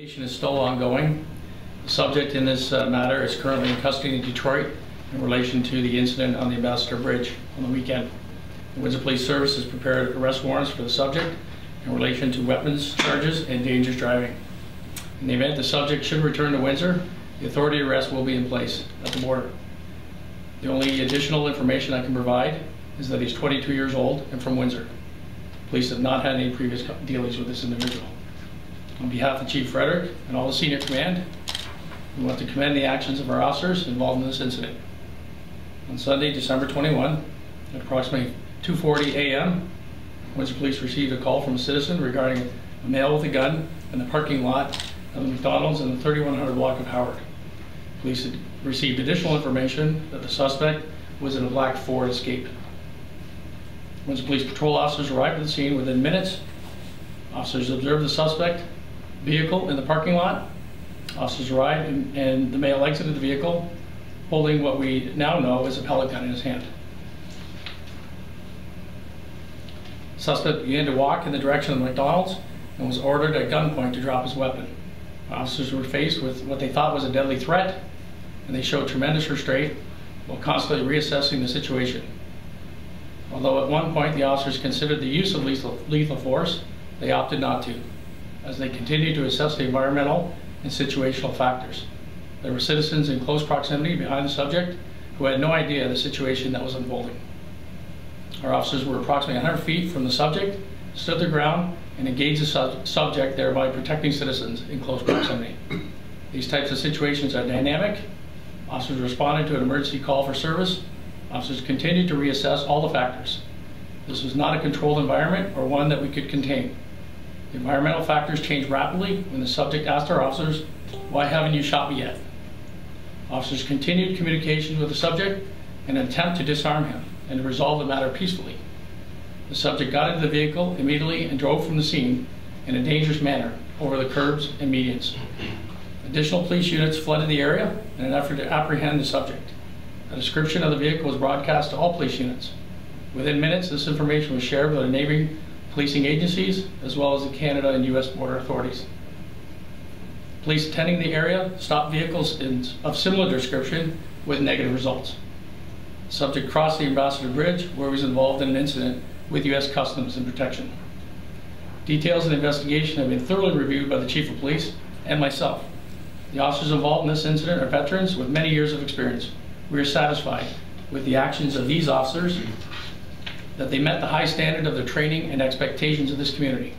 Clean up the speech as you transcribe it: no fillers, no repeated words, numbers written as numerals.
Investigation is still ongoing. The subject in this matter is currently in custody in Detroit in relation to the incident on the Ambassador Bridge on the weekend. The Windsor Police Service has prepared arrest warrants for the subject in relation to weapons charges and dangerous driving. In the event the subject should return to Windsor, the authority arrest will be in place at the border. The only additional information I can provide is that he's 22 years old and from Windsor. Police have not had any previous dealings with this individual. On behalf of Chief Frederick and all the senior command, we want to commend the actions of our officers involved in this incident. On Sunday, December 21, at approximately 2:40 a.m., Windsor Police received a call from a citizen regarding a male with a gun in the parking lot of the McDonald's in the 3100 block of Howard. Police had received additional information that the suspect was in a black Ford Escape. Windsor Police patrol officers arrived at the scene within minutes. Officers observed the suspect vehicle in the parking lot. Officers arrived and the male exited the vehicle holding what we now know is a pellet gun in his hand. The suspect began to walk in the direction of the McDonald's and was ordered at gunpoint to drop his weapon. Officers were faced with what they thought was a deadly threat, and they showed tremendous restraint while constantly reassessing the situation. Although at one point the officers considered the use of lethal force, they opted not to, as they continued to assess the environmental and situational factors. There were citizens in close proximity behind the subject who had no idea of the situation that was unfolding. Our officers were approximately 100 feet from the subject, stood their ground, and engaged the subject, thereby protecting citizens in close proximity. These types of situations are dynamic. Officers responded to an emergency call for service. Officers continued to reassess all the factors. This was not a controlled environment or one that we could contain. The environmental factors changed rapidly when the subject asked our officers, "Why haven't you shot me yet?" Officers continued communication with the subject in an attempt to disarm him and to resolve the matter peacefully. The subject got into the vehicle immediately and drove from the scene in a dangerous manner over the curbs and medians. Additional police units flooded the area in an effort to apprehend the subject. A description of the vehicle was broadcast to all police units. Within minutes, this information was shared with our neighboring policing agencies, as well as the Canada and U.S. border authorities. Police attending the area stopped vehicles of similar description with negative results. The subject crossed the Ambassador Bridge, where he was involved in an incident with U.S. Customs and Protection. Details of the investigation have been thoroughly reviewed by the Chief of Police and myself. The officers involved in this incident are veterans with many years of experience. We are satisfied with the actions of these officers, that they met the high standard of their training and expectations of this community.